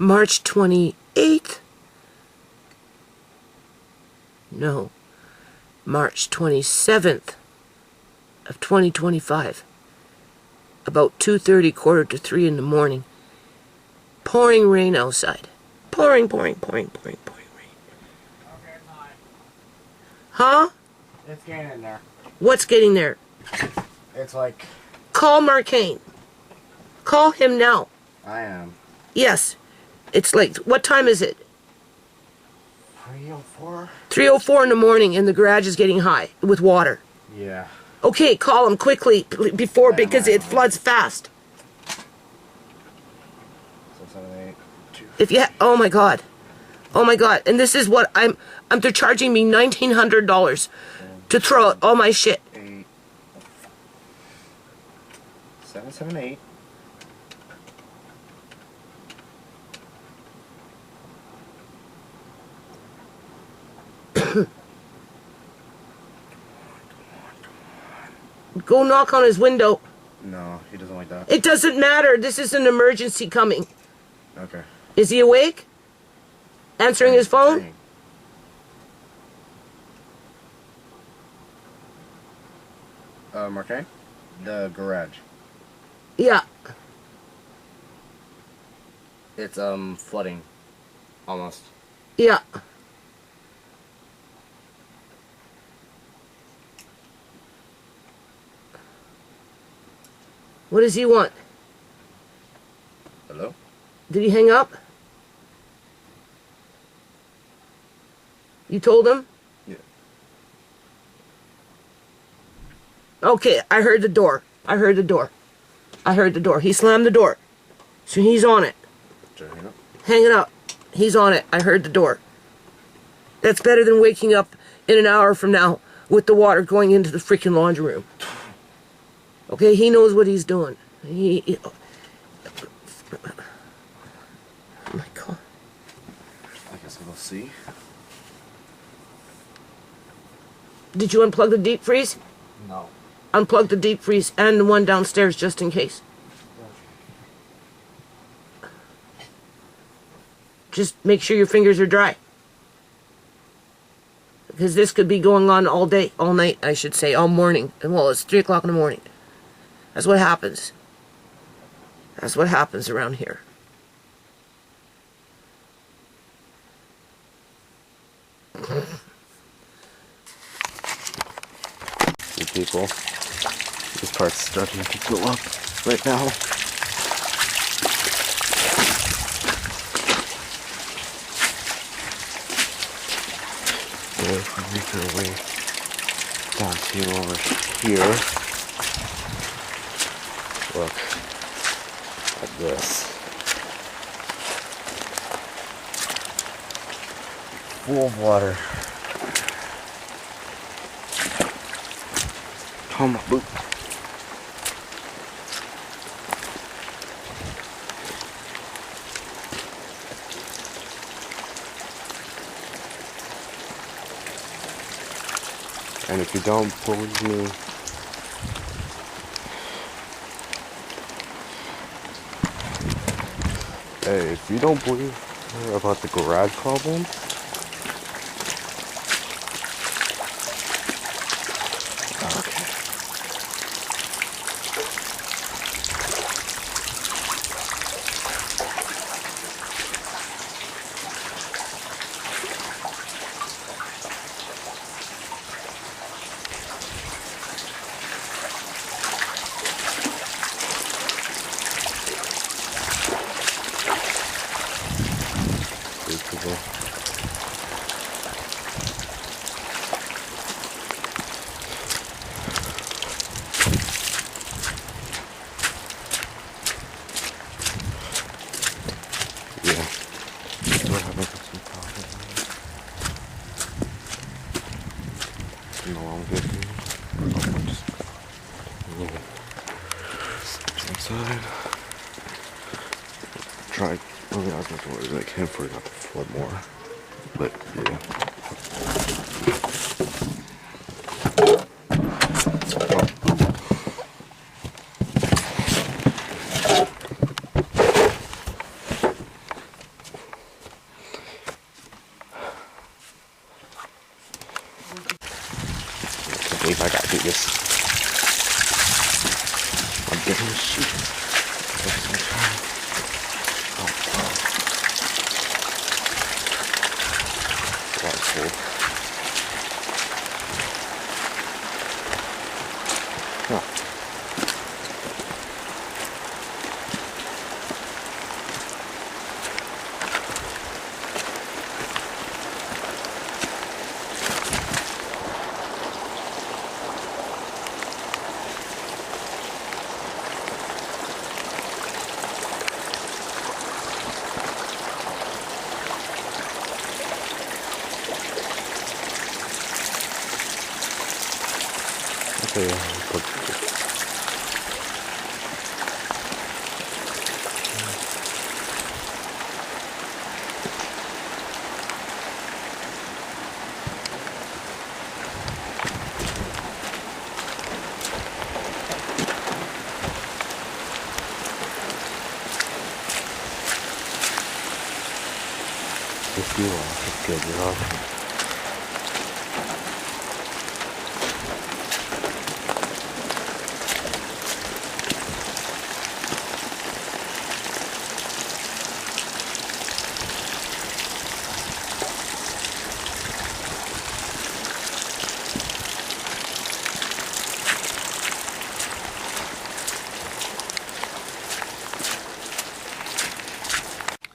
March 28th. No. March 27th of 2025. About 2:30, 2:45 in the morning. Pouring rain outside. Pouring rain. Okay, fine. Huh? It's getting in there. What's getting there? It's like... Call Marcane. Call him now. I am. Yes. It's like, what time is it? 3:04? 3:04 in the morning and the garage is getting high with water. Yeah. Okay, call him quickly before, because it floods fast. 6, 7, 8, 2. If you oh my god. Oh my god. And this is what they're charging me $1,900 to throw out all my shit. 8. 7, 7, 8. Go knock on his window. No, he doesn't like that. It doesn't matter. This is an emergency coming. Okay. Is he awake? Answering his phone? Marquet? The garage. Yeah. It's, flooding. Almost. Yeah. What does he want? Hello? Did he hang up? You told him? Yeah. Okay, I heard the door. I heard the door. I heard the door. He slammed the door. So he's on it. Should I hang up? Hang it up. He's on it. I heard the door. That's better than waking up in an hour from now with the water going into the freaking laundry room. Okay, he knows what he's doing. Oh my god. I guess we'll see. Did you unplug the deep freeze? No. Unplug the deep freeze and the one downstairs just in case. Just make sure your fingers are dry. Because this could be going on all day, all night, I should say, all morning. And well, it's 3 o'clock in the morning. That's what happens. That's what happens around here. See people. This part's starting to go up right now. So if we make our way down to over here, look at this. Full of water. Come on, boop. And if you don't believe me, hey, if you don't believe about the garage problem, okay. People. Yeah. Still having some problems. No, I'm good. I'm just inside. Try moving out as much as I can for it not to flood more. But yeah. I gotta do this. I'm getting a sheet. That's cool. Oh. Okay, put this you off. It's good, you're off.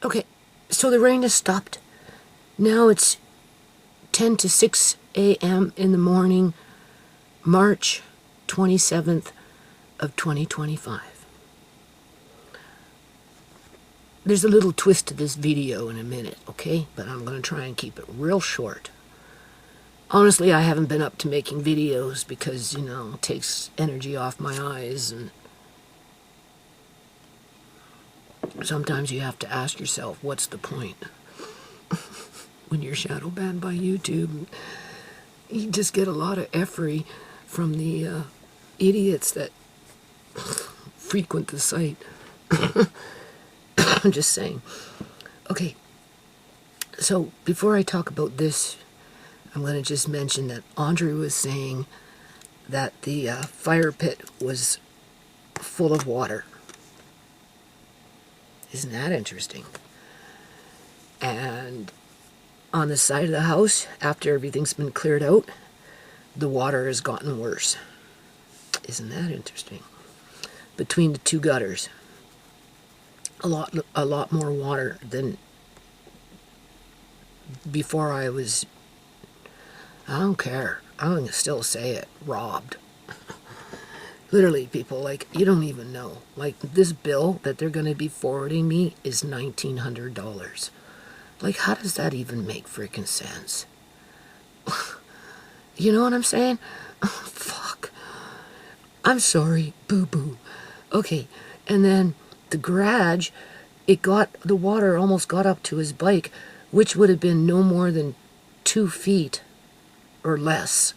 Okay, so the rain has stopped. Now it's 10 to 6 a.m. in the morning, March 27th of 2025. There's a little twist to this video in a minute, okay? But I'm going to try and keep it real short. Honestly, I haven't been up to making videos because, it takes energy off my eyes, and sometimes you have to ask yourself, what's the point? When you're shadow banned by YouTube, you just get a lot of effery from the idiots that frequent the site. I'm just saying. Okay, so before I talk about this, I'm going to just mention that Andre was saying that the fire pit was full of water. Isn't that interesting? And on the side of the house, after everything's been cleared out, the water has gotten worse. Isn't that interesting? Between the two gutters, a lot more water than before. I don't care. I'm going to still say it, robbed. Literally, people, you don't even know. This bill that they're going to be forwarding me is $1,900. How does that even make freaking sense? You know what I'm saying? Oh, fuck. I'm sorry. Boo-boo. Okay, and then the garage, the water almost got up to his bike, which would have been no more than 2 feet or less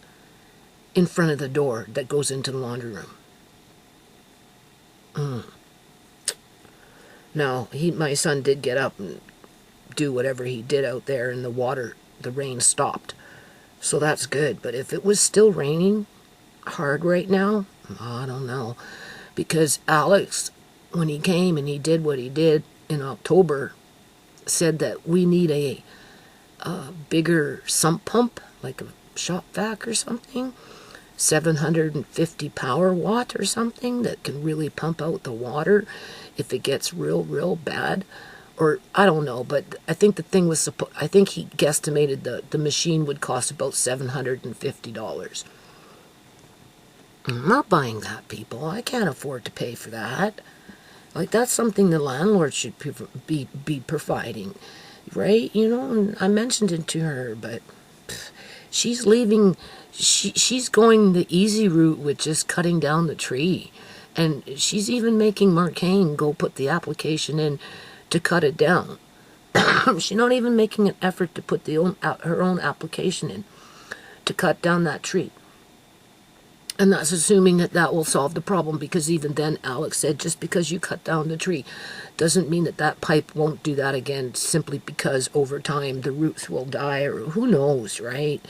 in front of the door that goes into the laundry room. Now, my son did get up and do whatever he did out there, and the rain stopped. So that's good. But if it was still raining hard right now, I don't know. Because Alex, when he came and he did what he did in October, said that we need a bigger sump pump, like a shop vac or something, 750 power watt or something, that can really pump out the water if it gets real bad. Or I don't know, but I think the thing was I think he guesstimated the machine would cost about $750. I'm not buying that, people. I can't afford to pay for that. That's something the landlord should be providing, right? And I mentioned it to her, but she's leaving. She's going the easy route with just cutting down the tree, and she's even making Mark Kane go put the application in to cut it down. She's not even making an effort to put her own application in to cut down that tree. And that's assuming that will solve the problem, because even then Alex said just because you cut down the tree doesn't mean that pipe won't do that again, simply because over time the roots will die, or who knows, right?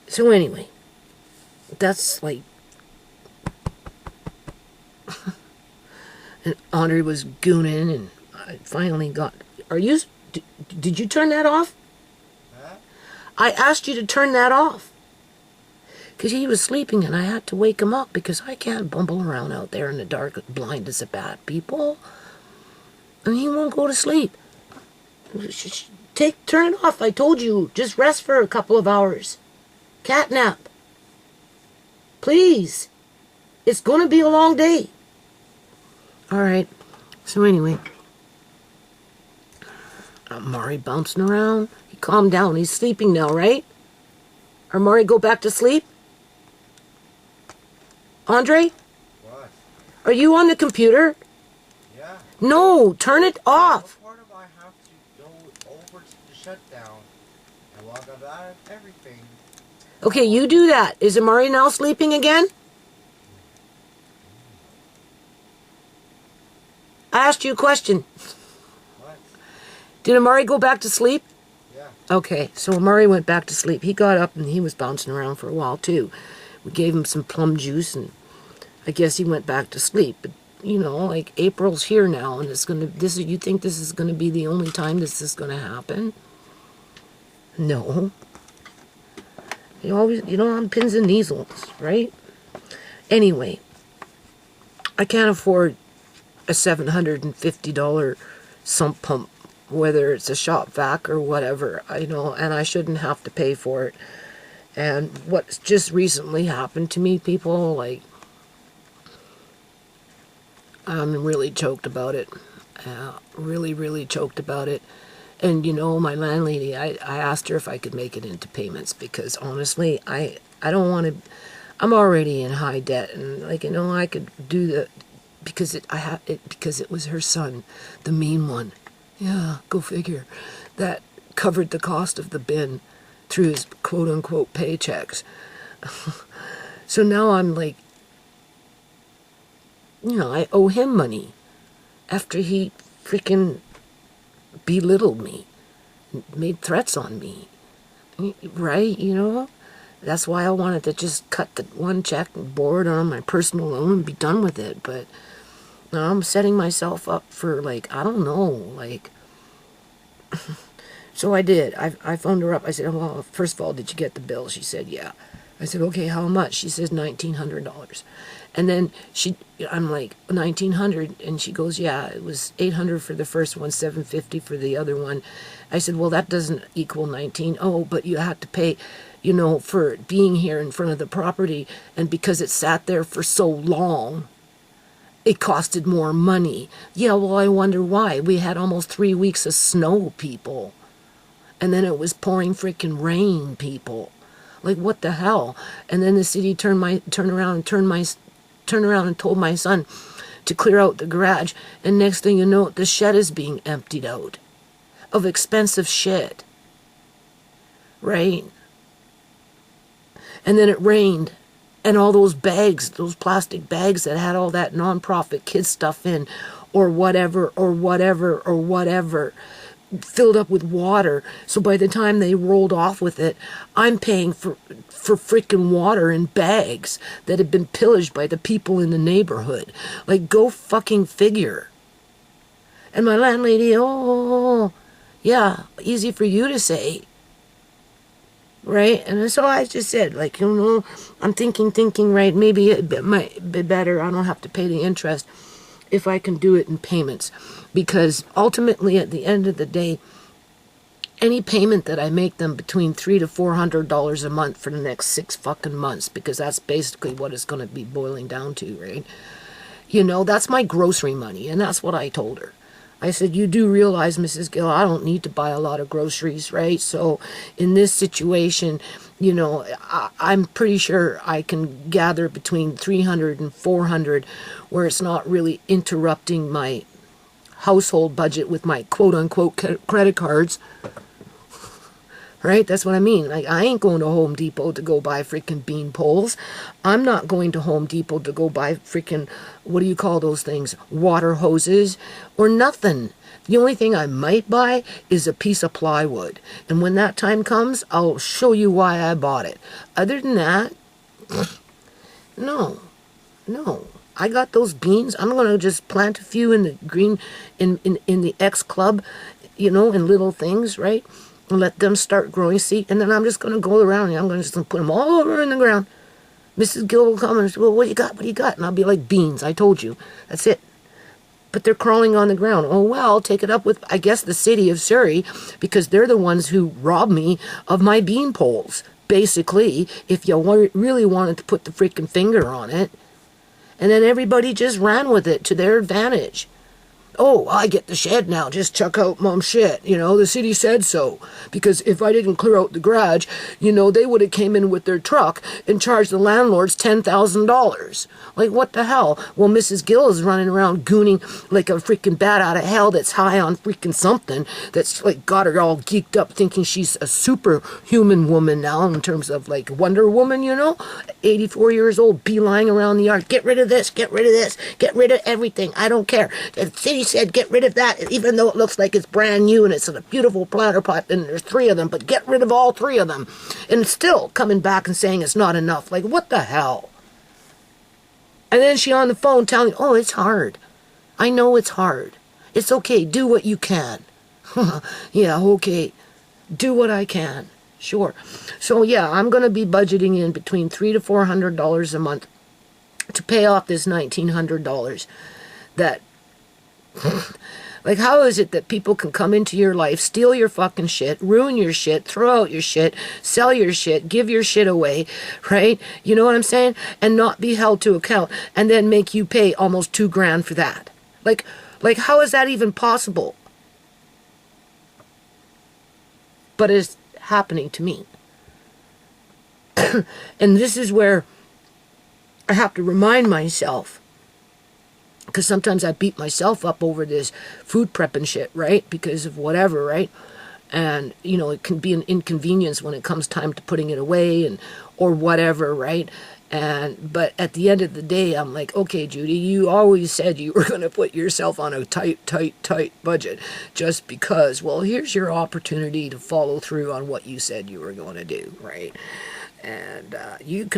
So anyway, that's like, and Andre was gooning, and I finally got. Did you turn that off? Huh? I asked you to turn that off. Because he was sleeping and I had to wake him up because I can't bumble around out there in the dark blind as a bat, people. And he won't go to sleep. Turn it off. I told you, just rest for a couple of hours. Cat nap. Please. It's going to be a long day. All right. So anyway, Mari bouncing around. He calmed down. He's sleeping now, right? Or Mari go back to sleep? Andre? What? Are you on the computer? Yeah. No, turn it off. What part of I have to go over to the shutdown and log out of everything? Okay, you do that. Is Amari now sleeping again? I asked you a question. What? Did Amari go back to sleep? Yeah. Okay, so Amari went back to sleep. He got up and he was bouncing around for a while too. We gave him some plum juice and I guess he went back to sleep. But you know, like April's here now and you think this is gonna be the only time this is gonna happen? No. I'm pins and needles, right? Anyway, I can't afford a $750 sump pump, whether it's a shop vac or whatever, and I shouldn't have to pay for it. And what's just recently happened to me, people, like, I'm really choked about it. Really, really choked about it. And, my landlady, I asked her if I could make it into payments because, honestly, I don't want to, I'm already in high debt. And, I could do because it was her son, the mean one. Yeah, go figure. That covered the cost of the bin through his quote-unquote paychecks. So now I'm like, I owe him money after he freaking belittled me, made threats on me, right? That's why I wanted to just cut the one check and borrow it on my personal loan and be done with it. But now I'm setting myself up for, like, I don't know, like, so I did. I phoned her up. I said, well, first of all, did you get the bill? She said, yeah. I said, okay, how much? She says $1,900. And then I'm like, 1,900, and she goes, yeah, it was 800 for the first one, 750 for the other one. I said, well, that doesn't equal 19. Oh, but you have to pay, for being here in front of the property, and because it sat there for so long, it costed more money. Yeah, well, I wonder why. We had almost 3 weeks of snow, people. And then it was pouring freaking rain, people. Like, what the hell? And then the city turned around and told my son to clear out the garage. And next thing you know, the shed is being emptied out of expensive shit. Right? And then it rained. And all those bags, those plastic bags that had all that nonprofit kid stuff in, or whatever, filled up with water. So by the time they rolled off with it, I'm paying for freaking water in bags that had been pillaged by the people in the neighborhood. Like, go fucking figure. And my landlady, oh, yeah, easy for you to say. Right? And so I just said, like, I'm thinking, right, maybe it might be better. I don't have to pay the interest if I can do it in payments. Because ultimately, at the end of the day, any payment that I make them between $300 to $400 a month for the next 6 fucking months, because that's basically what it's going to be boiling down to, right? That's my grocery money, and that's what I told her. I said, you do realize, Mrs. Gill, I don't need to buy a lot of groceries, right? So in this situation, I'm pretty sure I can gather between 300 and 400 where it's not really interrupting my household budget with my quote-unquote credit cards. Right? That's what I mean. Like, I ain't going to Home Depot to go buy freaking bean poles. I'm not going to Home Depot to go buy freaking, what do you call those things? Water hoses or nothing. The only thing I might buy is a piece of plywood. And when that time comes, I'll show you why I bought it. Other than that, no. I got those beans. I'm going to just plant a few in the green, in the X Club, you know, in little things, right? And let them start growing seed. And then I'm just going to go around and I'm going to just put them all over in the ground. Mrs. Gill will come and say, well, what do you got? What do you got? And I'll be like, beans. I told you. That's it. But they're crawling on the ground. Oh, well, take it up with, I guess, the city of Surrey, because they're the ones who robbed me of my bean poles. Basically, if you really wanted to put the freaking finger on it. And then everybody just ran with it to their advantage. Oh, I get the shed now. Just chuck out mom's shit. You know, the city said so. Because if I didn't clear out the garage, you know, they would have came in with their truck and charged the landlords $10,000. Like, what the hell? Well, Mrs. Gill is running around gooning like a freaking bat out of hell that's high on freaking something that's like got her all geeked up thinking she's a superhuman woman now in terms of like Wonder Woman, you know? 84 years old, beelining around the yard. Get rid of this, get rid of this, get rid of everything. I don't care. The city said get rid of that, even though it looks like it's brand new and it's in a beautiful planter pot and there's 3 of them, but get rid of all 3 of them. And still coming back and saying it's not enough. Like, what the hell? And then she on the phone telling me, oh, it's hard. I know it's hard. It's okay. Do what you can. Yeah, okay. Do what I can. Sure. So, yeah, I'm going to be budgeting in between $300 to $400 a month to pay off this $1,900 that... Like, how is it that people can come into your life, steal your fucking shit, ruin your shit, throw out your shit, sell your shit, give your shit away, right? You know what I'm saying? And not be held to account and then make you pay almost $2,000 for that. Like, how is that even possible? But it's happening to me. And this is where I have to remind myself, because sometimes I beat myself up over this food prep and shit, right? Because of whatever, right? And, you know, it can be an inconvenience when it comes time to putting it away and or whatever, right? But at the end of the day, I'm like, okay, Judy, you always said you were going to put yourself on a tight budget just because, well, here's your opportunity to follow through on what you said you were going to do, right? And you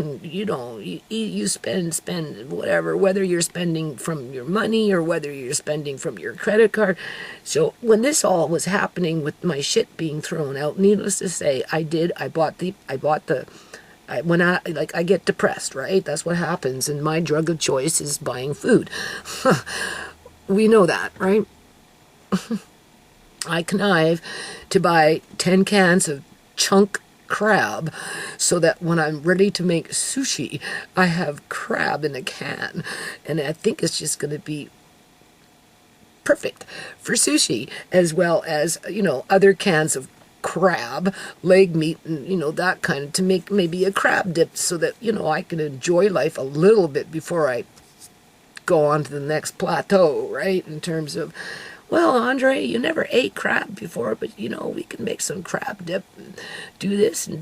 spend whatever, whether you're spending from your money or whether you're spending from your credit card. So when this all was happening with my shit being thrown out, needless to say, I get depressed, right? That's what happens. And my drug of choice is buying food. We know that, right? I connive to buy 10 cans of chunk crab so that when I'm ready to make sushi, I have crab in a can. And I think it's just going to be perfect for sushi, as well as, you know, other cans of crab, leg meat, and, you know, that kind of, to make maybe a crab dip so that, you know, I can enjoy life a little bit before I go on to the next plateau, right? In terms of, well, Andre, you never ate crab before, but, you know, we can make some crab dip and do this, and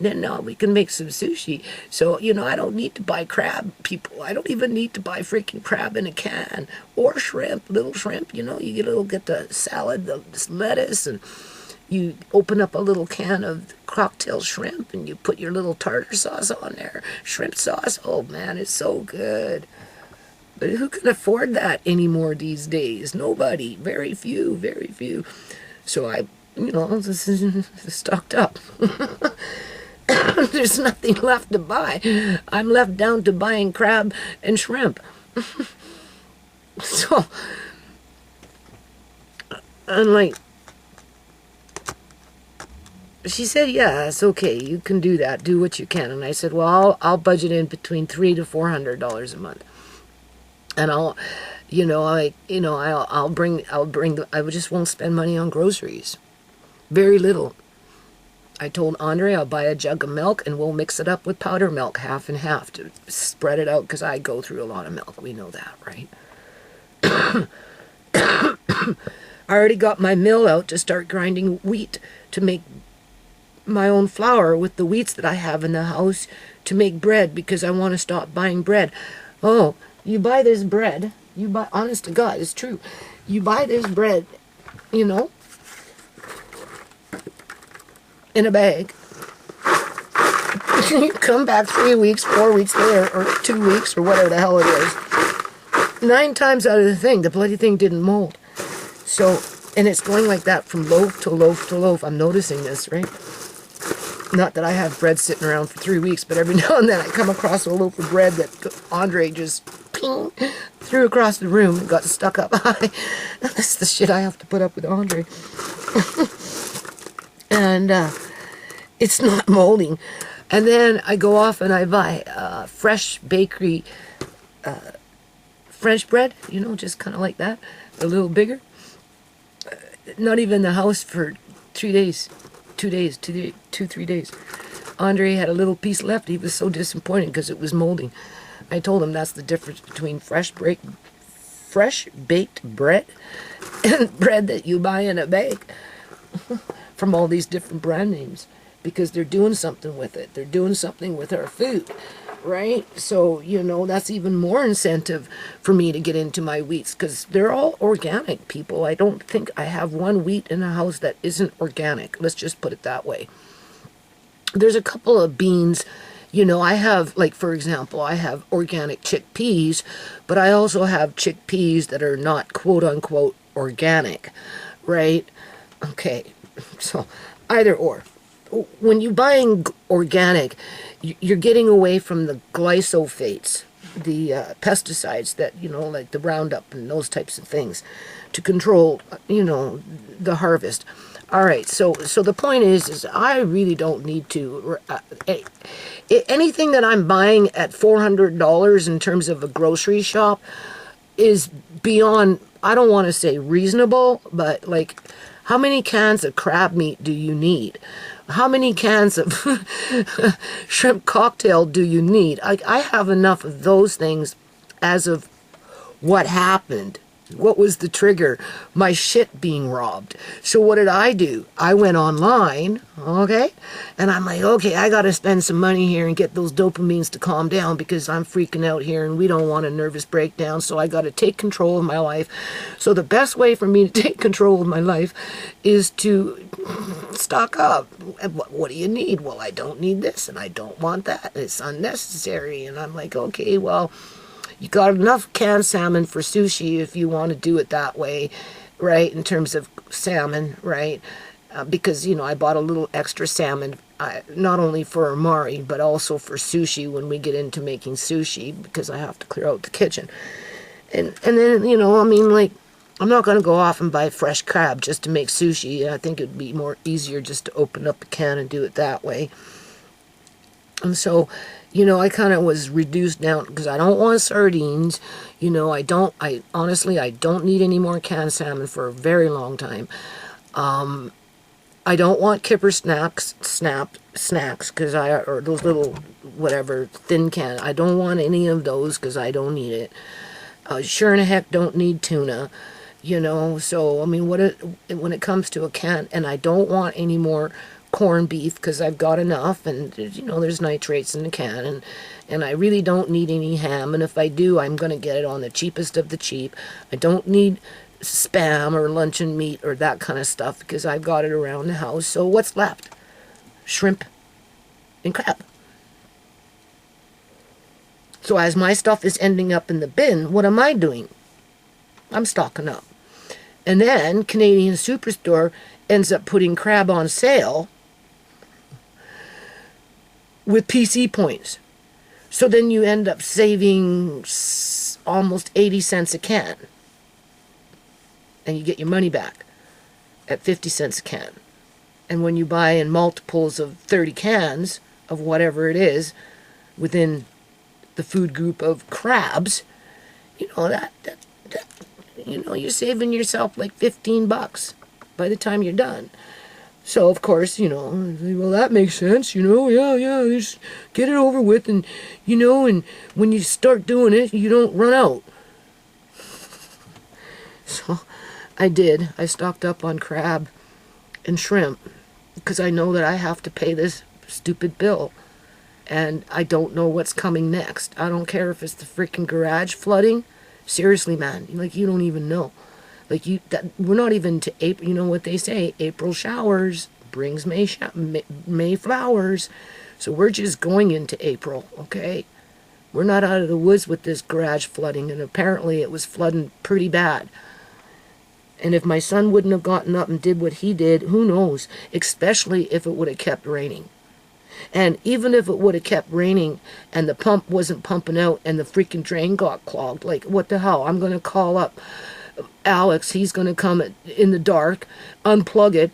then we can make some sushi. So, you know, I don't need to buy crab, people. I don't even need to buy freaking crab in a can or shrimp, little shrimp. You know, you get the salad, the lettuce, and you open up a little can of cocktail shrimp and you put your little tartar sauce on there. Shrimp sauce. Oh, man, it's so good. But who can afford that anymore these days? Nobody. Very few, very few. So I, you know, stocked up. There's nothing left to buy. I'm left down to buying crab and shrimp. So, I'm like, she said, yeah, it's okay. You can do that. Do what you can. And I said, well, I'll budget in between $300 to $400 a month. And I just won't spend money on groceries. Very little. I told Andre I'll buy a jug of milk and we'll mix it up with powder milk, half and half, to spread it out, because I go through a lot of milk. We know that, right? I already got my mill out to start grinding wheat to make my own flour with the wheats that I have in the house to make bread because I want to stop buying bread. Oh, you buy this bread, honest to God, it's true. You buy this bread, you know, in a bag. You come back 3 weeks, 4 weeks later, or 2 weeks, or whatever the hell it is. 9 times out of the thing, the bloody thing didn't mold. So, and it's going like that from loaf to loaf to loaf. I'm noticing this, right? Not that I have bread sitting around for 3 weeks, but every now and then I come across a loaf of bread that Andre just ping, threw across the room and got stuck up high. That's the shit I have to put up with Andre. And it's not molding. And then I go off and I buy fresh bakery French bread, you know, just kind of like that, a little bigger. Not even in the house for 3 days, 2 days, 3 days. Andre had a little piece left. He was so disappointed because it was molding. I told him that's the difference between fresh baked bread and bread that you buy in a bag from all these different brand names, because they're doing something with it. They're doing something with our food, right? So, you know, that's even more incentive for me to get into my wheats, because they're all organic, people. I don't think I have one wheat in a house that isn't organic. Let's just put it that way. There's a couple of beans, you know, I have, like, for example, I have organic chickpeas, but I also have chickpeas that are not quote-unquote organic, right? Okay, so either or. When you're buying organic, you're getting away from the glyphosates, the pesticides that, you know, like the Roundup and those types of things, to control, you know, the harvest. All right, so the point is I really don't need to. Anything that I'm buying at $400 in terms of a grocery shop is beyond, I don't want to say reasonable, but like, how many cans of crab meat do you need? How many cans of shrimp cocktail do you need? I have enough of those things as of what happened. What was the trigger? My shit being robbed. So what did I do? I went online, okay? And I'm like, okay, I got to spend some money here and get those dopamines to calm down because I'm freaking out here and we don't want a nervous breakdown. So I got to take control of my life. So the best way for me to take control of my life is to stock up. What do you need? Well, I don't need this and I don't want that. It's unnecessary. And I'm like, okay, well, you got enough canned salmon for sushi if you want to do it that way, right, in terms of salmon, right? Because, you know, I bought a little extra salmon, not only for Amari, but also for sushi when we get into making sushi, because I have to clear out the kitchen. And then, you know, I mean, like, I'm not going to go off and buy fresh crab just to make sushi. I think it would be more easier just to open up a can and do it that way. And so, you know, I kind of was reduced down because I don't want sardines. You know, I honestly don't need any more canned salmon for a very long time. I don't want Kipper snacks because or those little, whatever, thin can. I don't want any of those because I don't need it. Sure in the heck don't need tuna, you know. So, I mean, when it comes to a can, and I don't want any more corned beef because I've got enough, and you know there's nitrates in the can, and I really don't need any ham, and if I do, I'm going to get it on the cheapest of the cheap. I don't need Spam or luncheon meat or that kind of stuff because I've got it around the house. So what's left? Shrimp and crab. So as my stuff is ending up in the bin, what am I doing? I'm stocking up. And then Canadian Superstore ends up putting crab on sale with PC points. So then you end up saving almost 80 cents a can. And you get your money back at 50 cents a can. And when you buy in multiples of 30 cans of whatever it is within the food group of crabs, you know, that you know, you're saving yourself like $15 by the time you're done. So, of course, you know, well, that makes sense, you know, yeah, just get it over with, and, you know, and when you start doing it, you don't run out. So, I did. I stocked up on crab and shrimp. because I know that I have to pay this stupid bill. And I don't know what's coming next. I don't care if it's the freaking garage flooding. Seriously, man, like, you don't even know. Like, we're not even to April. You know what they say? April showers brings May flowers. So we're just going into April, okay? We're not out of the woods with this garage flooding, and apparently it was flooding pretty bad. And if my son wouldn't have gotten up and did what he did, who knows? Especially if it would have kept raining. And even if it would have kept raining and the pump wasn't pumping out and the freaking drain got clogged, like, what the hell? I'm going to call up Alex. He's going to come in the dark, unplug it,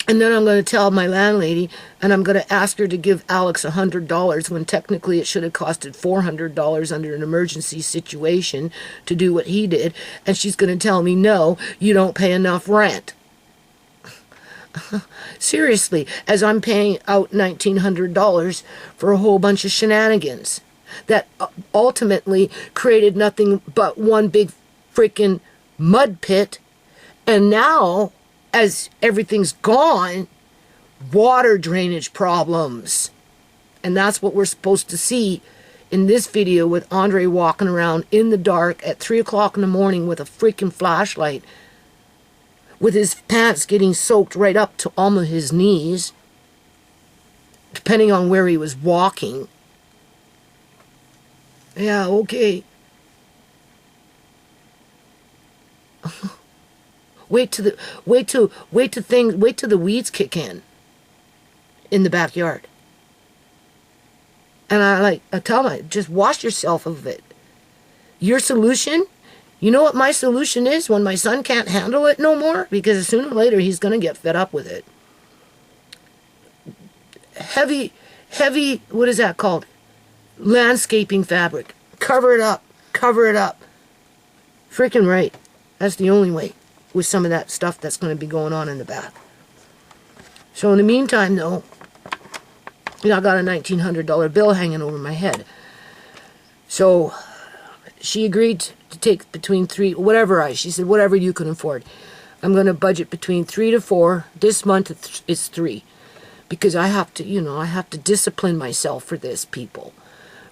and then I'm going to tell my landlady, and I'm going to ask her to give Alex $100 when technically it should have costed $400 under an emergency situation to do what he did. And she's going to tell me, no, you don't pay enough rent. Seriously, as I'm paying out $1,900 for a whole bunch of shenanigans that ultimately created nothing but one big freaking mud pit. And now, as everything's gone, water drainage problems. And that's what we're supposed to see in this video with Andre walking around in the dark at 3 o'clock in the morning with a freaking flashlight, with his pants getting soaked right up to almost his knees, depending on where he was walking. Yeah, okay. Wait till the weeds kick in the backyard. And I tell him, just wash yourself of it. Your solution? You know what my solution is when my son can't handle it no more? Because sooner or later he's going to get fed up with it. Heavy, what is that called? Landscaping fabric. Cover it up. Freaking right. That's the only way with some of that stuff that's going to be going on in the back. So in the meantime, though, I got a $1,900 bill hanging over my head. So she agreed to take between she said, whatever you can afford. I'm going to budget between 3 to 4. This month it's 3. Because I have to discipline myself for this, people.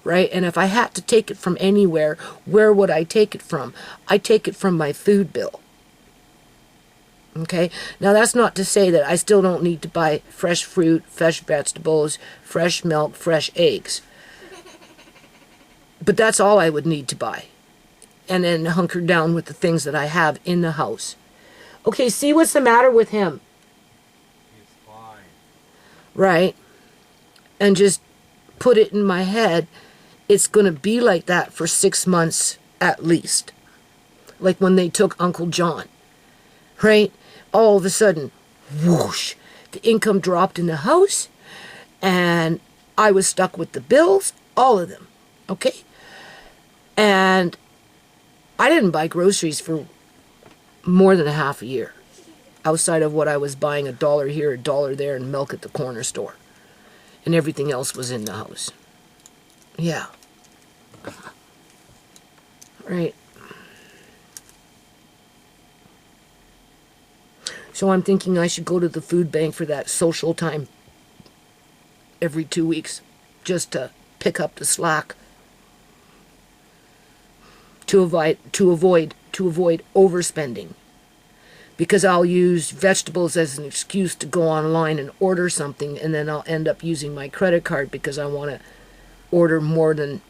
Right? And if I had to take it from anywhere, where would I take it from? I take it from my food bill. Okay? Now that's not to say that I still don't need to buy fresh fruit, fresh vegetables, fresh milk, fresh eggs. But that's all I would need to buy. And then hunker down with the things that I have in the house. Okay, see what's the matter with him? He's fine. Right? And just put it in my head, it's going to be like that for 6 months at least. Like when they took Uncle John. Right? All of a sudden, whoosh, the income dropped in the house, and I was stuck with the bills, all of them. Okay? And I didn't buy groceries for more than a half a year, outside of what I was buying $1 here, $1 there, and milk at the corner store. And everything else was in the house. Yeah. Right. So I'm thinking I should go to the food bank for that social time every 2 weeks, just to pick up the slack. To avoid overspending, because I'll use vegetables as an excuse to go online and order something, and then I'll end up using my credit card because I want to order more than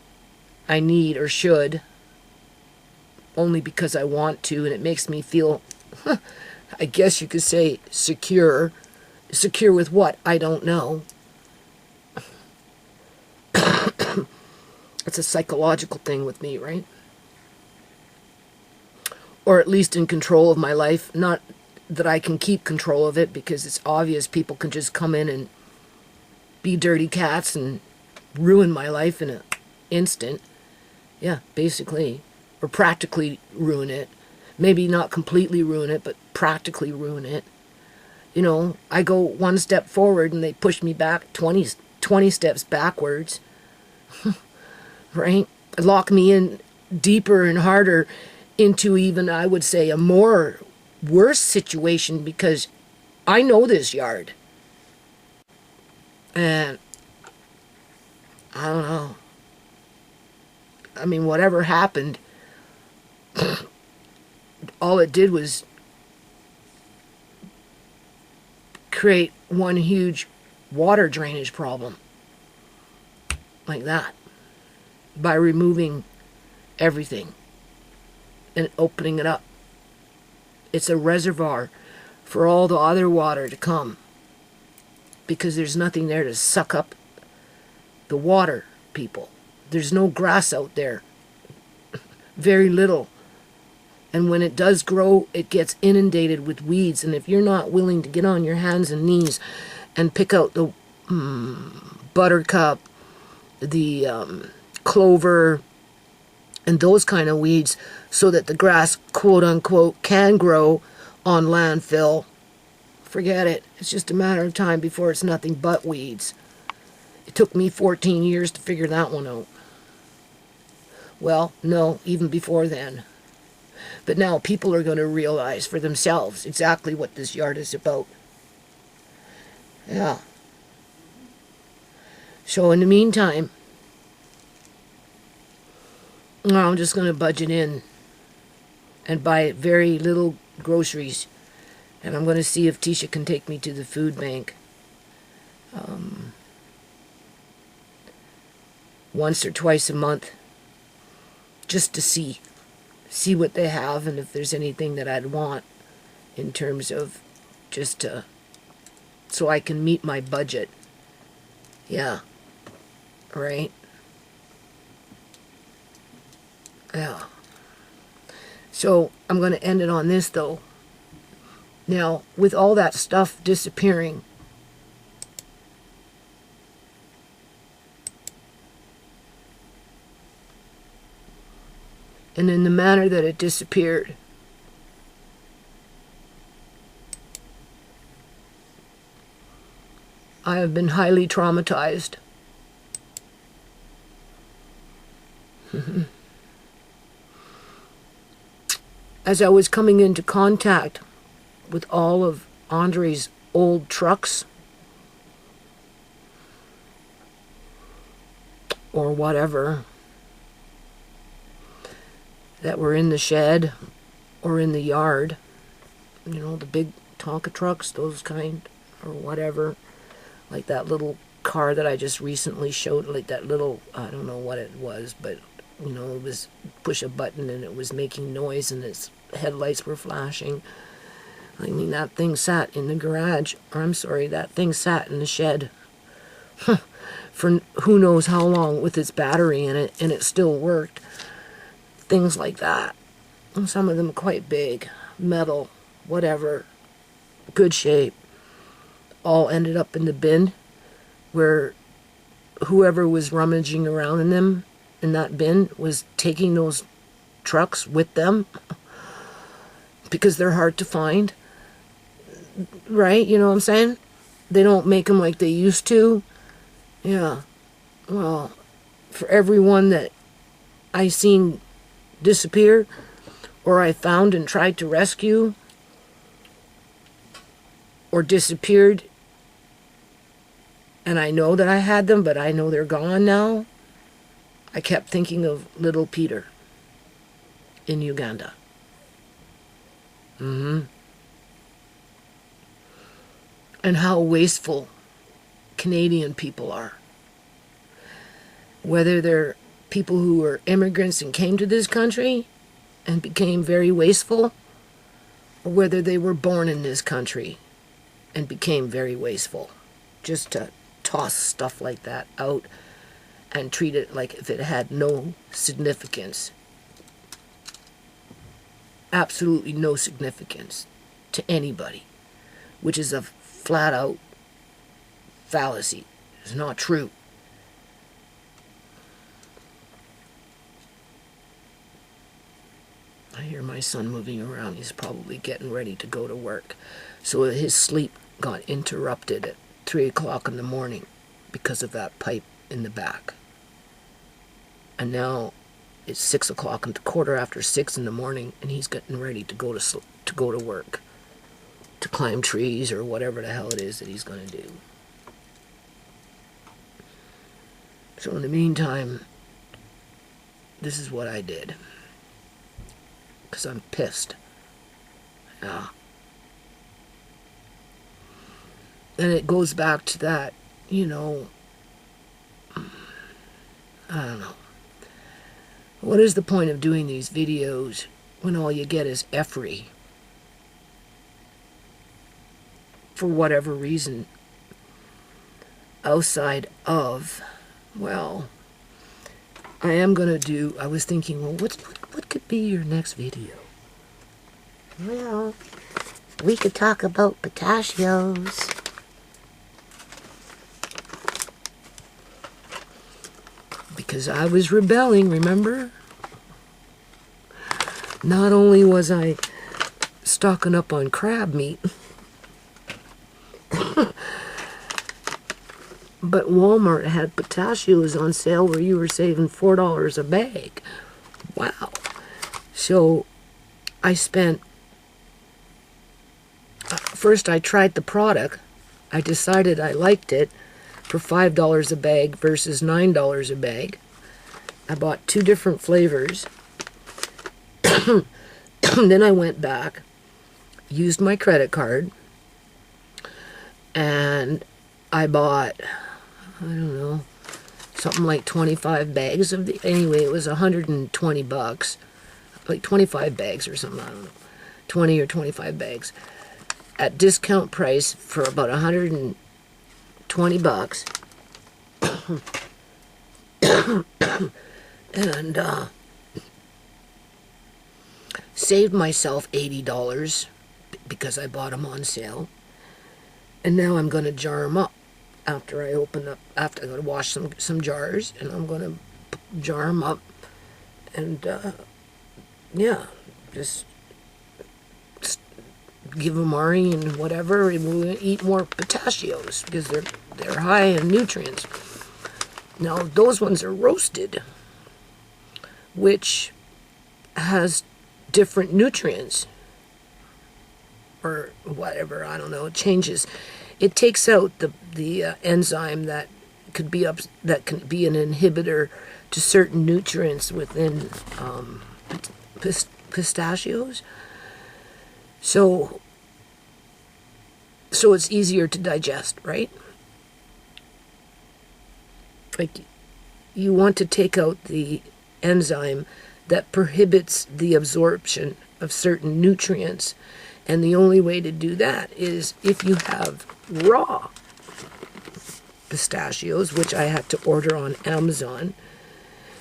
I need or should, only because I want to, and it makes me feel, I guess you could say, secure. Secure with what? I don't know. It's a psychological thing with me, right? Or at least in control of my life. Not that I can keep control of it, because it's obvious people can just come in and be dirty cats and ruin my life in an instant. Yeah, basically. Or practically ruin it. Maybe not completely ruin it, but practically ruin it. You know, I go one step forward and they push me back 20 steps backwards. Right? Lock me in deeper and harder into even, I would say, a more worse situation, because I know this yard. And I don't know. I mean, whatever happened, all it did was create one huge water drainage problem. Like that. By removing everything and opening it up. It's a reservoir for all the other water to come. Because there's nothing there to suck up the water, people. There's no grass out there. Very little. And when it does grow, it gets inundated with weeds. And if you're not willing to get on your hands and knees and pick out the buttercup, the clover, and those kind of weeds so that the grass, quote unquote, can grow on landfill, forget it. It's just a matter of time before it's nothing but weeds. It took me 14 years to figure that one out. Well, no, even before then. But now people are going to realize for themselves exactly what this yard is about. Yeah. So in the meantime, I'm just going to budget in and buy very little groceries. And I'm going to see if Tisha can take me to the food bank once or twice a month just to see what they have and if there's anything that I'd want in terms of just so I can meet my budget. Yeah. Right? Yeah. So I'm going to end it on this though. Now, with all that stuff disappearing, and in the manner that it disappeared, I have been highly traumatized. As I was coming into contact with all of Andre's old trucks, or whatever, that were in the shed or in the yard, you know, the big Tonka trucks, those kind, or whatever, like that little car that I just recently showed, like that little, I don't know what it was, but, you know, it was push a button and it was making noise and its headlights were flashing. I mean, that thing sat in the garage, or I'm sorry, that thing sat in the shed for who knows how long with its battery in it, and it still worked. Things like that. And some of them quite big, metal, whatever, good shape, all ended up in the bin where whoever was rummaging around in them, in that bin, was taking those trucks with them because they're hard to find. Right? You know what I'm saying? They don't make them like they used to. Yeah. Well, for everyone that I seen disappear, or I found and tried to rescue, or disappeared, and I know that I had them, but I know they're gone now, I kept thinking of little Peter in Uganda. And how wasteful Canadian people are. Whether they're people who were immigrants and came to this country and became very wasteful, or whether they were born in this country and became very wasteful. Just to toss stuff like that out and treat it like if it had no significance. Absolutely no significance to anybody, which is a flat-out fallacy. It's not true. I hear my son moving around. He's probably getting ready to go to work. So his sleep got interrupted at 3 o'clock in the morning because of that pipe in the back. And now it's 6 o'clock and 6:15 in the morning, and he's getting ready to go to work, to climb trees or whatever the hell it is that he's going to do. So in the meantime, this is what I did. Because I'm pissed. Yeah. And it goes back to that, you know, I don't know. What is the point of doing these videos when all you get is effery? For whatever reason. Outside of, well, I was thinking, well, what could be your next video? Well, we could talk about pistachios. Because I was rebelling, remember? Not only was I stocking up on crab meat, but Walmart had pistachios on sale where you were saving $4 a bag. Wow. So I spent, first I tried the product. I decided I liked it for $5 a bag versus $9 a bag. I bought 2 different flavors. Then I went back, used my credit card, and I bought, I don't know, something like 25 bags of the, anyway, it was $120, like 25 bags or something, I don't know, 20 or 25 bags, at discount price for about $120. And saved myself $80 because I bought them on sale. And now I'm going to jar them up after I open up, after I'm going to wash some jars, and I'm going to jar them up. And yeah, just give them Mari and whatever, and we'll eat more pistachios because they're high in nutrients. Now those ones are roasted, which has different nutrients or whatever, I don't know, it changes. It takes out the enzyme that can be an inhibitor to certain nutrients within pistachios. So it's easier to digest, right? Like, you want to take out the enzyme that prohibits the absorption of certain nutrients. And the only way to do that is if you have raw pistachios, which I had to order on Amazon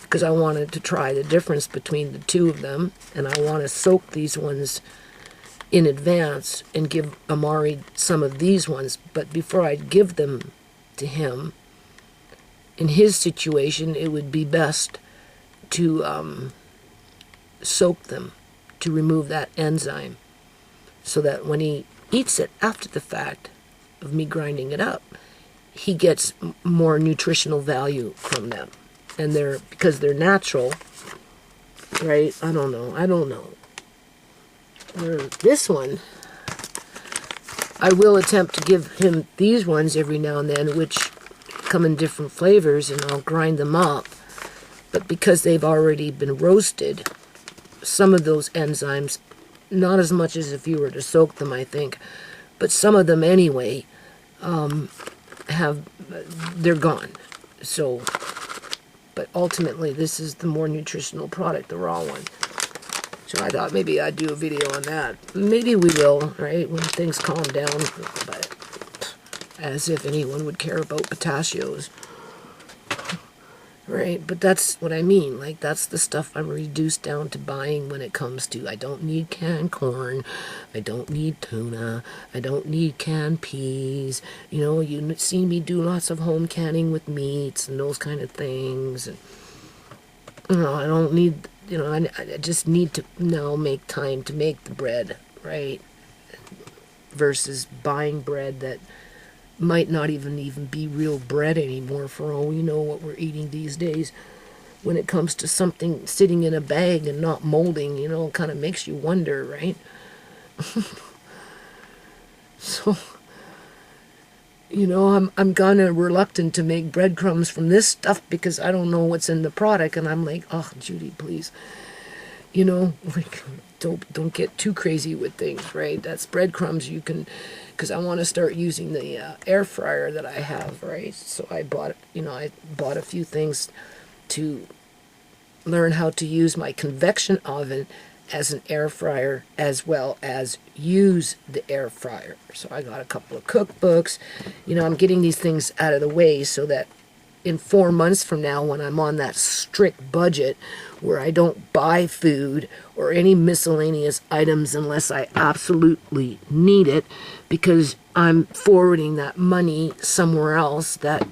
because I wanted to try the difference between the two of them. And I want to soak these ones in advance and give Amari some of these ones. But before I give them to him, in his situation, it would be best to soak them to remove that enzyme so that when he eats it after the fact of me grinding it up, he gets more nutritional value from them. And because they're natural, right? I don't know. This one, I will attempt to give him these ones every now and then, which come in different flavors, and I'll grind them up. But because they've already been roasted, some of those enzymes, not as much as if you were to soak them, I think, but some of them anyway, they're gone. So, but ultimately this is the more nutritional product, the raw one. So I thought maybe I'd do a video on that. Maybe we will, right, when things calm down, but as if anyone would care about pistachios. Right, but that's what I mean. Like, that's the stuff I'm reduced down to buying when it comes to, I don't need canned corn, I don't need tuna, I don't need canned peas. You know, you see me do lots of home canning with meats and those kind of things. And, you know, I don't need, you know, I just need to now make time to make the bread, right? Versus buying bread that might not even be real bread anymore, for all we know what we're eating these days. When it comes to something sitting in a bag and not molding, you know, it kind of makes you wonder, right? So, You know, I'm kind of reluctant to make breadcrumbs from this stuff because I don't know what's in the product, and I'm like, oh, Judy, please, you know, like, don't get too crazy with things, right? That's breadcrumbs you can, because I want to start using the air fryer that I have, right? So I bought a few things to learn how to use my convection oven as an air fryer as well as use the air fryer. So I got a couple of cookbooks. You know, I'm getting these things out of the way so that in 4 months from now, when I'm on that strict budget where I don't buy food or any miscellaneous items unless I absolutely need it, because I'm forwarding that money somewhere else that,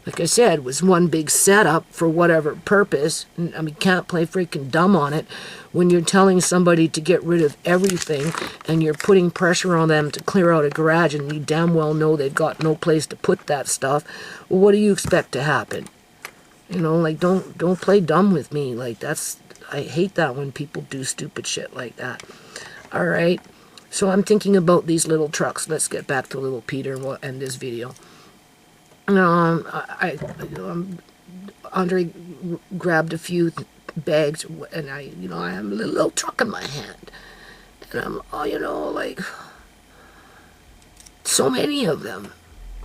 like I said, was one big setup for whatever purpose. I mean, can't play freaking dumb on it when you're telling somebody to get rid of everything and you're putting pressure on them to clear out a garage and you damn well know they've got no place to put that stuff. Well, what do you expect to happen? You know, like, don't play dumb with me. Like, I hate that when people do stupid shit like that. All right. So I'm thinking about these little trucks. Let's get back to little Peter and we'll end this video. Andre grabbed a few bags, and I have a little truck in my hand, and I'm, like, so many of them.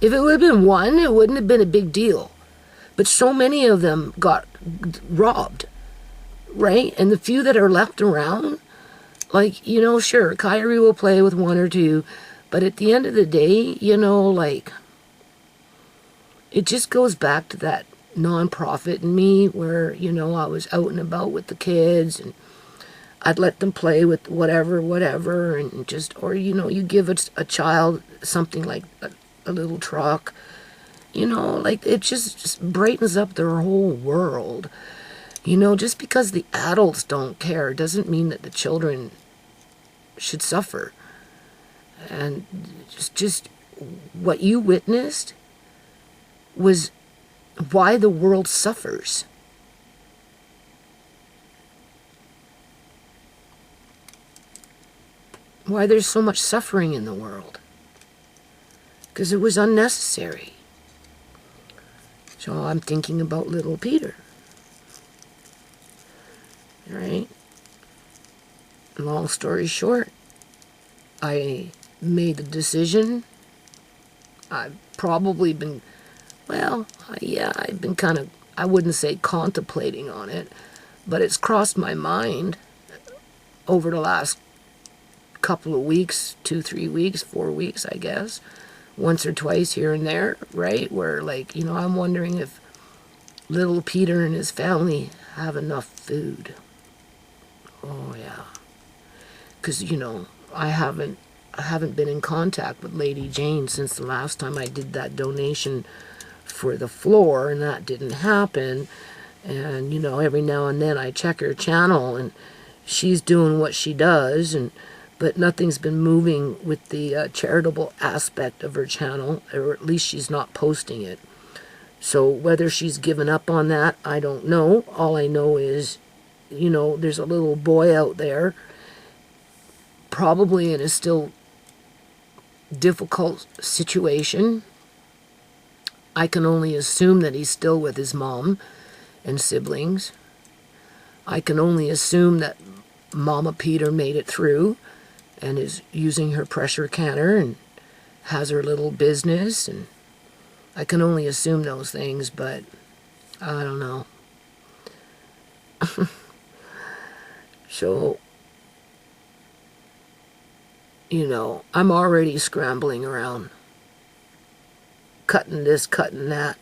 If it would have been one, it wouldn't have been a big deal, but so many of them got robbed, right? And the few that are left around, like, sure, Kyrie will play with one or two, but at the end of the day, like, it just goes back to that nonprofit in me where, I was out and about with the kids and I'd let them play with whatever, and just, or, you give a child something like a little truck, like, it just brightens up their whole world. Just because the adults don't care doesn't mean that the children should suffer. And just what you witnessed was why the world suffers. Why there's so much suffering in the world. Because it was unnecessary. So I'm thinking about little Peter. Right? Long story short, I made the decision. I've probably been, I've been kind of, I wouldn't say contemplating on it, but it's crossed my mind over the last couple of weeks, 2, 3 weeks, 4 weeks, I guess, once or twice here and there, right? Where, like, I'm wondering if little Peter and his family have enough food. Oh, yeah. Because, I haven't been in contact with Lady Jane since the last time I did that donation for the floor, and that didn't happen. And, every now and then I check her channel, and she's doing what she does, but nothing's been moving with the charitable aspect of her channel, or at least she's not posting it. So whether she's given up on that, I don't know. All I know is, there's a little boy out there, probably in a still difficult situation. I can only assume that he's still with his mom and siblings. I can only assume that Mama Peter made it through and is using her pressure canner and has her little business, and I can only assume those things, but I don't know. So, I'm already scrambling around, cutting this, cutting that,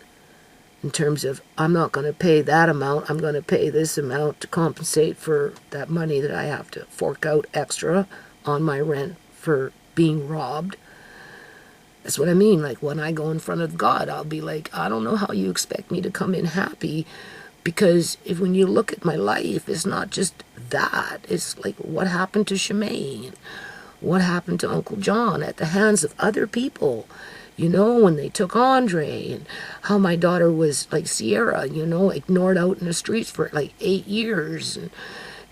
in terms of, I'm not going to pay that amount, I'm going to pay this amount to compensate for that money that I have to fork out extra on my rent for being robbed. That's what I mean. Like, when I go in front of God, I'll be like, I don't know how you expect me to come in happy, because when you look at my life, it's not just that. It's like, what happened to Shemaine? What happened to Uncle John at the hands of other people? When they took Andre, and how my daughter was, like Sierra, ignored out in the streets for like 8 years. And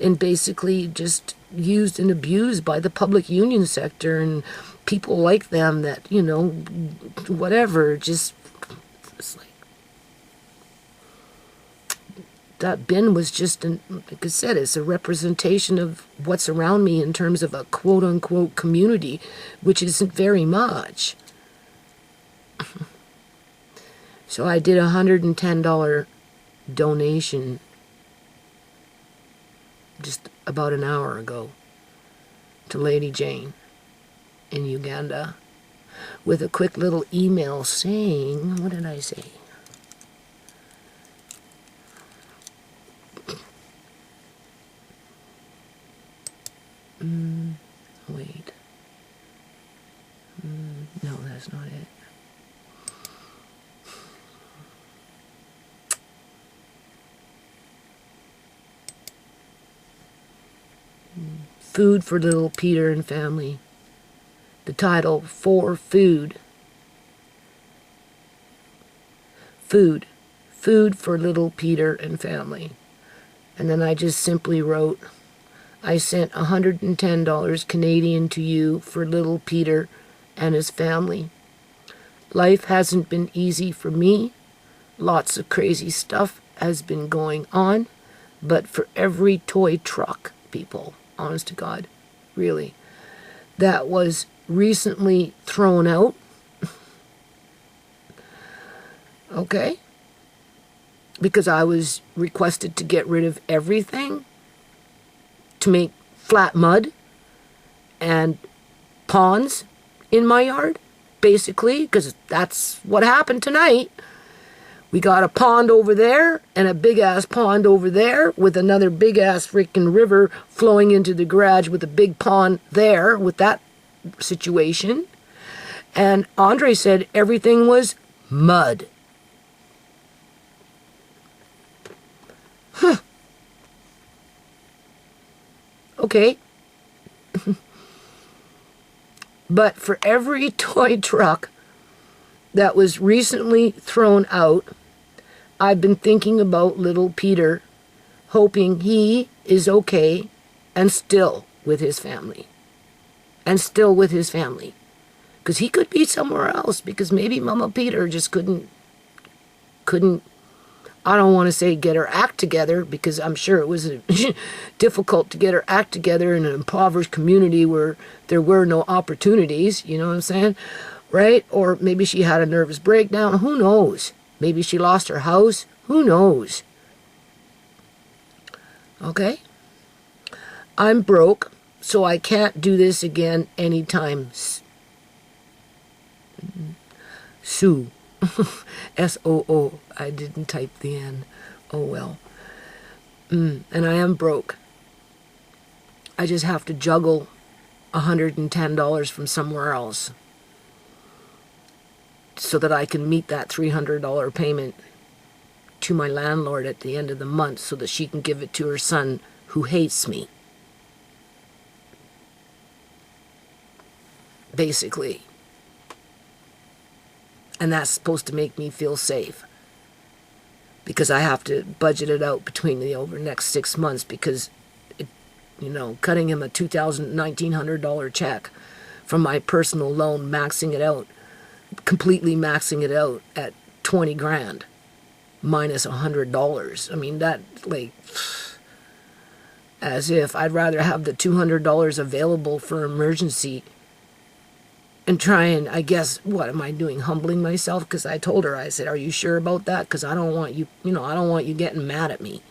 and basically just used and abused by the public union sector and people like them that, you know, whatever, just, it's like, that bin was just, like I said, it's a representation of what's around me in terms of a quote-unquote community, which isn't very much. So I did a $110 donation just about an hour ago to Lady Jane in Uganda with a quick little email saying, what did I say? Wait. No, that's not it. Food for Little Peter and Family. The title, For Food. Food. Food for Little Peter and Family. And then I just simply wrote, I sent $110 Canadian to you for little Peter and his family. Life hasn't been easy for me. Lots of crazy stuff has been going on. But for every toy truck, people, honest to God, really, that was recently thrown out, okay, because I was requested to get rid of everything, to make flat mud and ponds in my yard, basically, because that's what happened tonight. We got a pond over there and a big-ass pond over there with another big-ass freaking river flowing into the garage with a big pond there with that situation. And Andre said everything was mud. Huh. Okay. But for every toy truck that was recently thrown out, I've been thinking about little Peter, hoping he is okay and still with his family. And still with his family. Because he could be somewhere else, because maybe Mama Peter just couldn't, I don't want to say get her act together, because I'm sure it was difficult to get her act together in an impoverished community where there were no opportunities, you know what I'm saying? Right? Or maybe she had a nervous breakdown, who knows? Maybe she lost her house, who knows? Okay? I'm broke, so I can't do this again anytime soon. S-O-O. I didn't type the N. Oh well. And I am broke. I just have to juggle $110 from somewhere else so that I can meet that $300 payment to my landlord at the end of the month so that she can give it to her son who hates me. Basically. And that's supposed to make me feel safe. Because I have to budget it out between the over next 6 months because, cutting him a $1,900 check from my personal loan, maxing it out, completely maxing it out at 20 grand minus $100. I mean, that, like, as if I'd rather have the $200 available for emergency and try and, I guess, what am I doing, humbling myself? Because I told her, I said, are you sure about that? Because I don't want you, I don't want you getting mad at me.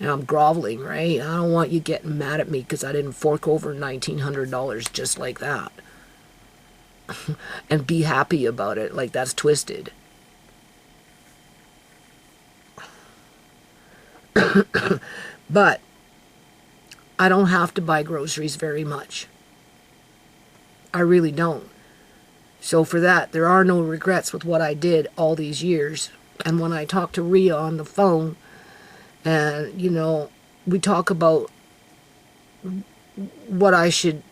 And I'm groveling, right? I don't want you getting mad at me because I didn't fork over $1,900 just like that. And be happy about it, like that's twisted. But I don't have to buy groceries very much. I really don't. So for that, there are no regrets with what I did all these years. And when I talk to Rhea on the phone, and, we talk about what I should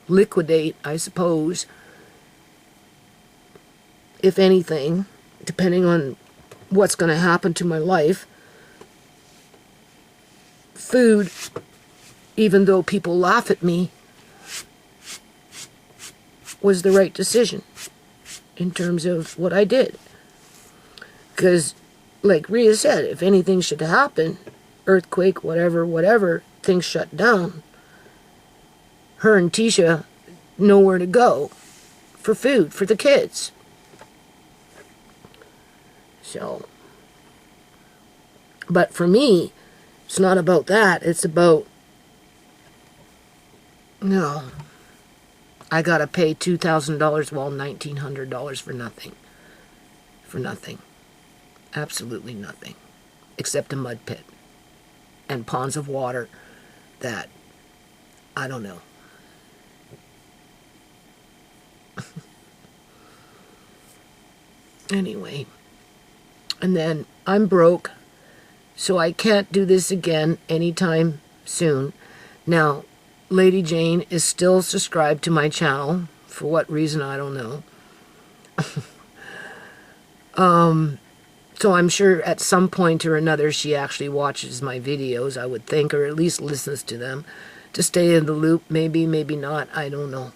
liquidate, I suppose, if anything, depending on what's going to happen to my life. food, even though people laugh at me, was the right decision in terms of what I did. Because, like Rhea said, if anything should happen, earthquake, whatever, things shut down, her and Tisha nowhere to go for food for the kids. So, but for me, it's not about that. It's about, no, I gotta pay $2,000, well, $1,900 for nothing. For nothing. Absolutely nothing. Except a mud pit. And ponds of water that, I don't know. Anyway. And then I'm broke, so I can't do this again anytime soon. Now, Lady Jane is still subscribed to my channel. For what reason, I don't know. So I'm sure at some point or another she actually watches my videos, I would think, or at least listens to them to stay in the loop. Maybe, maybe not. I don't know.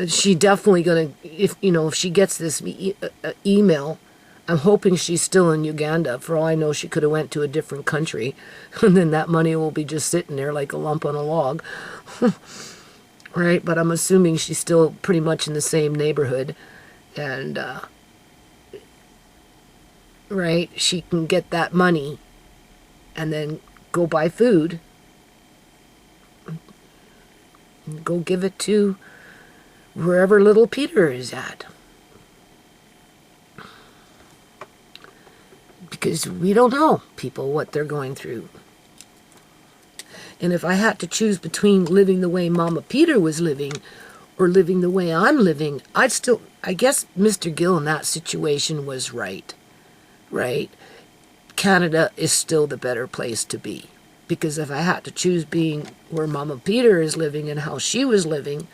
She definitely gonna, if she gets this email, I'm hoping she's still in Uganda. For all I know, she could have went to a different country, and then that money will be just sitting there like a lump on a log. Right? But I'm assuming she's still pretty much in the same neighborhood, and right, she can get that money and then go buy food, go give it to wherever little Peter is at. Because we don't know, people, what they're going through. And if I had to choose between living the way Mama Peter was living or living the way I'm living, I guess Mr. Gill in that situation was right. Right? Canada is still the better place to be. Because if I had to choose being where Mama Peter is living and how she was living,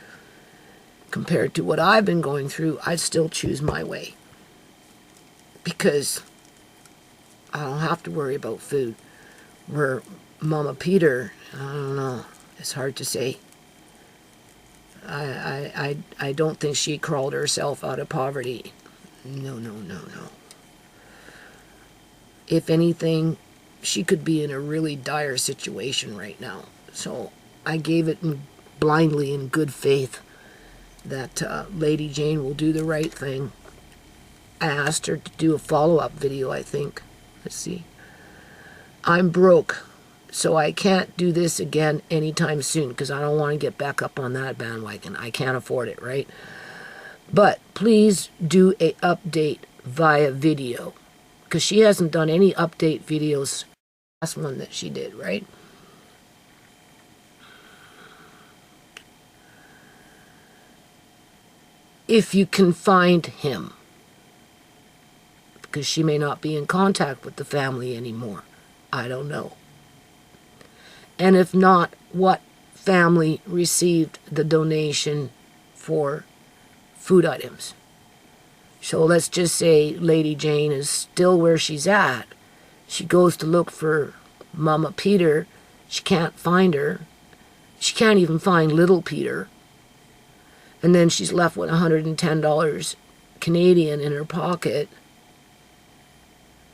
compared to what I've been going through, I'd still choose my way. Because I don't have to worry about food. Where Mama Peter, I don't know, it's hard to say. I don't think she crawled herself out of poverty. No. If anything, she could be in a really dire situation right now. So I gave it blindly in good faith that Lady Jane will do the right thing. I asked her to do a follow-up video, I think. Let's see. I'm broke, so I can't do this again anytime soon because I don't want to get back up on that bandwagon. I can't afford it, right? But please do a update via video. Because she hasn't done any update videos. Last one that she did, right? If you can find him. Because she may not be in contact with the family anymore. I don't know. And if not, what family received the donation for food items? So let's just say Lady Jane is still where she's at. She goes to look for Mama Peter. She can't find her. She can't even find little Peter. And then she's left with $110 Canadian in her pocket.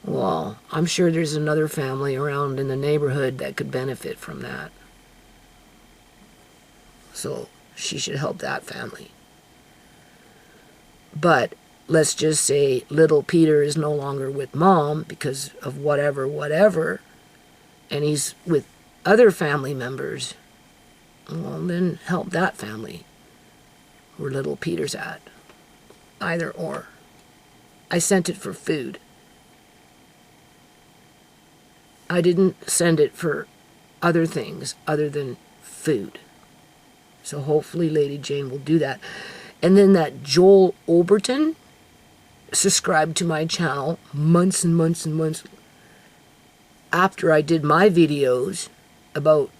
Well, I'm sure there's another family around in the neighborhood that could benefit from that. So she should help that family. But let's just say little Peter is no longer with Mom because of whatever, and he's with other family members. Well, then help that family where little Peter's at. Either or. I sent it for food. I didn't send it for other things other than food. So hopefully Lady Jane will do that. And then that Joel Overton subscribed to my channel months and months and months after I did my videos about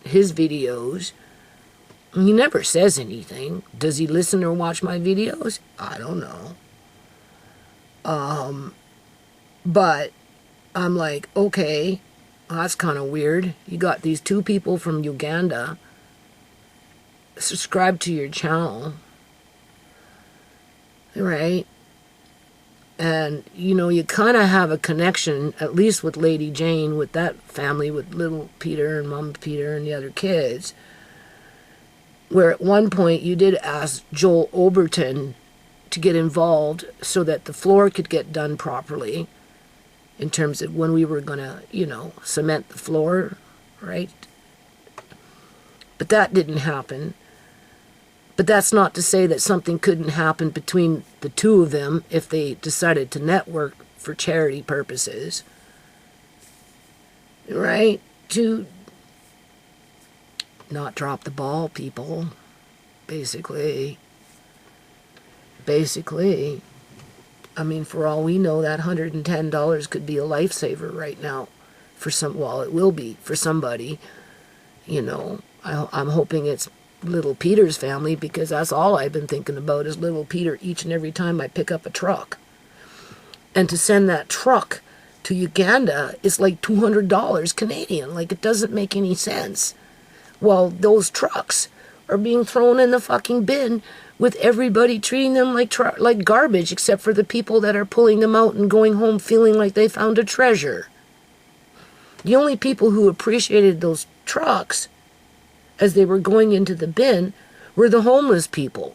his videos. He never says anything. Does he listen or watch my videos? I don't know. But I'm like, okay, that's kind of weird. You got these two people from Uganda subscribe to your channel, right? And, you know, you kind of have a connection, at least with Lady Jane, with that family, with little Peter and Mom Peter and the other kids, where at one point you did ask Joel Overton to get involved so that the floor could get done properly in terms of when we were going to, you know, cement the floor, right? But that didn't happen. But that's not to say that something couldn't happen between the two of them if they decided to network for charity purposes. Right? To not drop the ball, people. Basically. I mean, for all we know, that $110 could be a lifesaver right now. For some, well, it will be for somebody. You know, I'm hoping it's little Peter's family, because that's all I've been thinking about is little Peter each and every time I pick up a truck. And to send that truck to Uganda is like $200 Canadian. Like, it doesn't make any sense. Well, those trucks are being thrown in the fucking bin with everybody treating them like garbage, except for the people that are pulling them out and going home feeling like they found a treasure. The only people who appreciated those trucks as they were going into the bin were the homeless people,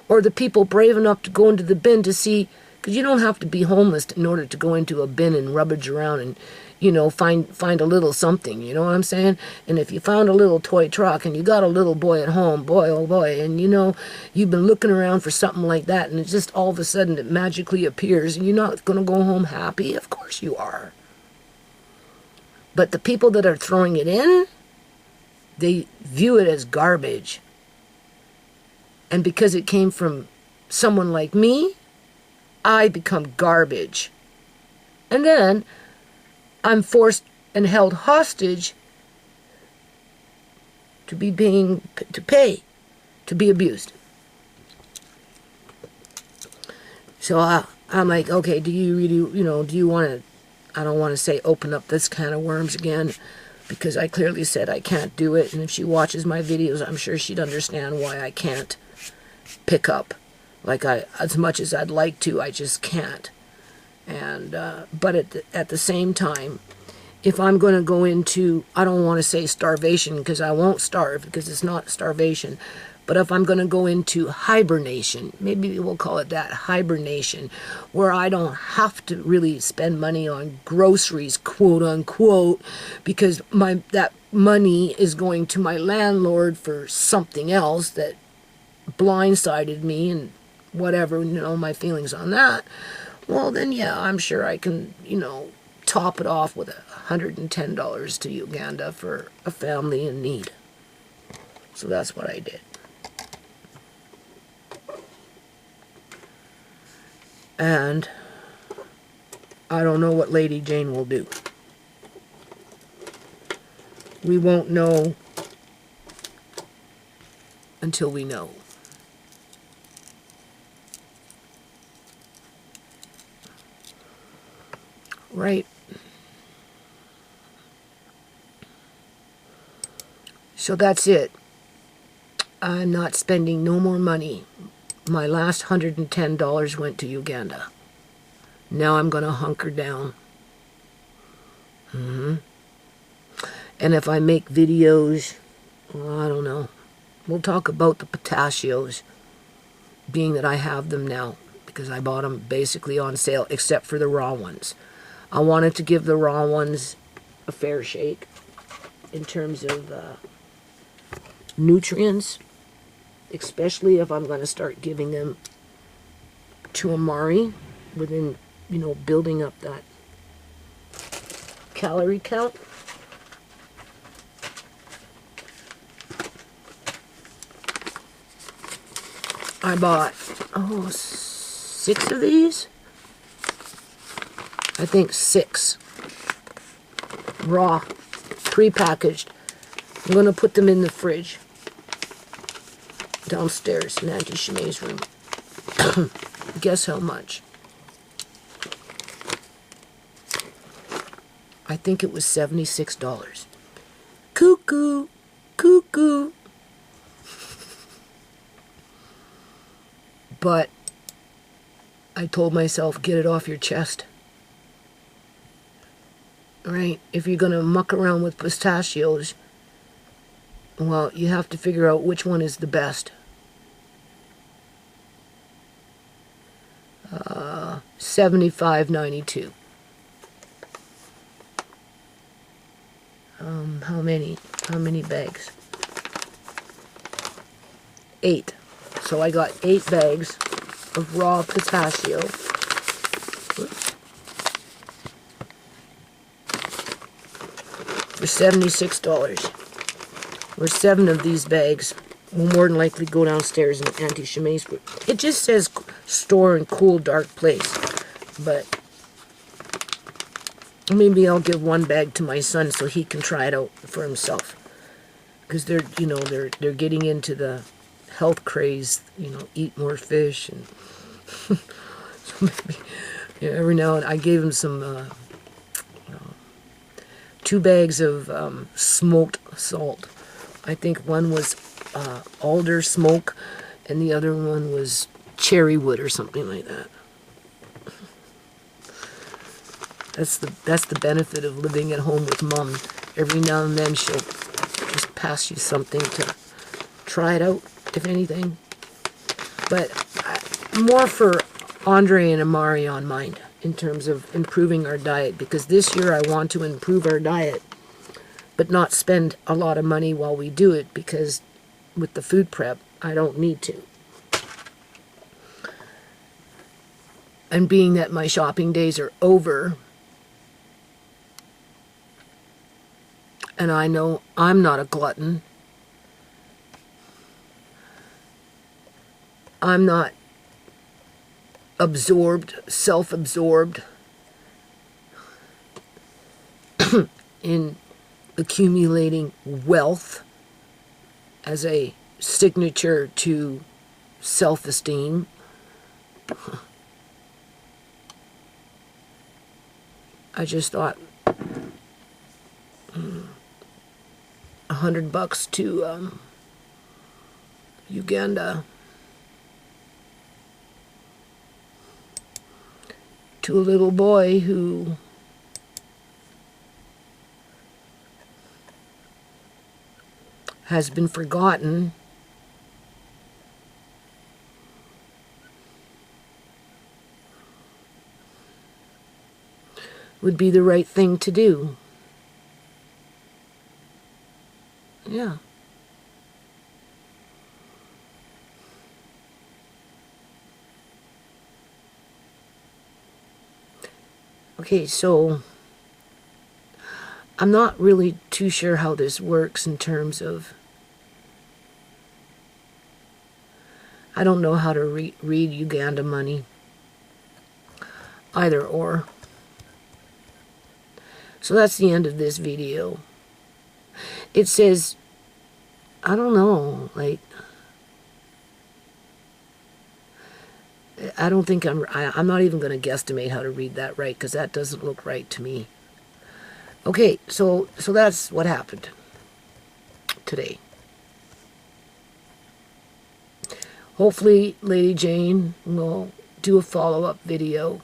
or the people brave enough to go into the bin to see, because you don't have to be homeless in order to go into a bin and rummage around and, you know, find a little something, you know what I'm saying? And if you found a little toy truck and you got a little boy at home, boy oh boy, and you know, you've been looking around for something like that, and it just all of a sudden it magically appears, and you're not going to go home happy? Of course you are. But the people that are throwing it in, they view it as garbage. And because it came from someone like me, I become garbage. And then I'm forced and held hostage to be to be abused. So I'm like, okay, do you really, you know, do you want to, I don't want to say open up this can of worms again, because I clearly said I can't do it, and if she watches my videos, I'm sure she'd understand why I can't pick up. Like, as much as I'd like to, I just can't. And, but at the same time, if I'm going to go into, I don't want to say starvation, because I won't starve, because it's not starvation, but if I'm going to go into hibernation, maybe we'll call it that, hibernation, where I don't have to really spend money on groceries, quote unquote, because that money is going to my landlord for something else that blindsided me and whatever, you know, my feelings on that. Well, then, yeah, I'm sure I can, you know, top it off with $110 to Uganda for a family in need. So that's what I did. And I don't know what Lady Jane will do. We won't know until we know. Right? So that's it. I'm not spending no more money. My last $110 went to Uganda. Now I'm going to hunker down. And if I make videos, well, I don't know. We'll talk about the pistachios, being that I have them now, because I bought them basically on sale, except for the raw ones. I wanted to give the raw ones a fair shake in terms of nutrients, especially if I'm going to start giving them to Amari within, you know, building up that calorie count. I bought, 6 of these? I think 6. Raw, pre-packaged. I'm going to put them in the fridge downstairs in Auntie Shanae's room. Guess how much? I think it was $76. Cuckoo, cuckoo. But I told myself, get it off your chest. Right? If you're going to muck around with pistachios, well, you have to figure out which one is the best. $75.92. How many bags? 8. So I got 8 bags of raw pistachio. For $76. Or 7 of these bags will more than likely go downstairs in Auntie Shemai's. It just says store in cool, dark place. But maybe I'll give 1 bag to my son so he can try it out for himself. Because they're getting into the health craze, eat more fish, and so maybe every now and I gave him some 2 bags of smoked salt. I think one was alder smoke, and the other one was cherry wood or something like that. That's the benefit of living at home with Mom. Every now and then she'll just pass you something to try it out, if anything. But more for Andre and Amari on mind in terms of improving our diet, because this year I want to improve our diet, but not spend a lot of money while we do it, because with the food prep, I don't need to. And being that my shopping days are over, and I know I'm not a glutton, I'm not self-absorbed in accumulating wealth as a signature to self-esteem. I just thought $100 to Uganda, to a little boy who has been forgotten, would be the right thing to do. Yeah. Okay, so I'm not really too sure how this works in terms of, I don't know how to read Uganda money, either or. So that's the end of this video. It says, I don't know, like, I don't think I'm not even going to guesstimate how to read that right, because that doesn't look right to me. Okay, so that's what happened today. Hopefully Lady Jane will do a follow-up video.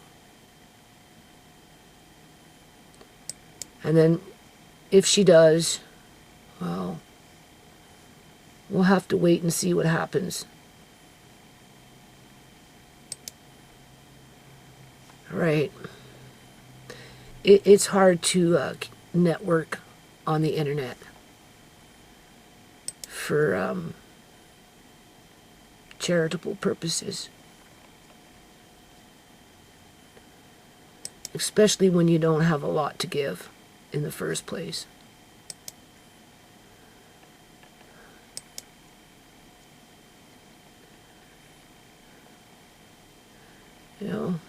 And then if she does, well, we'll have to wait and see what happens. Right. It's hard to network on the internet for charitable purposes. Especially when you don't have a lot to give in the first place. You know.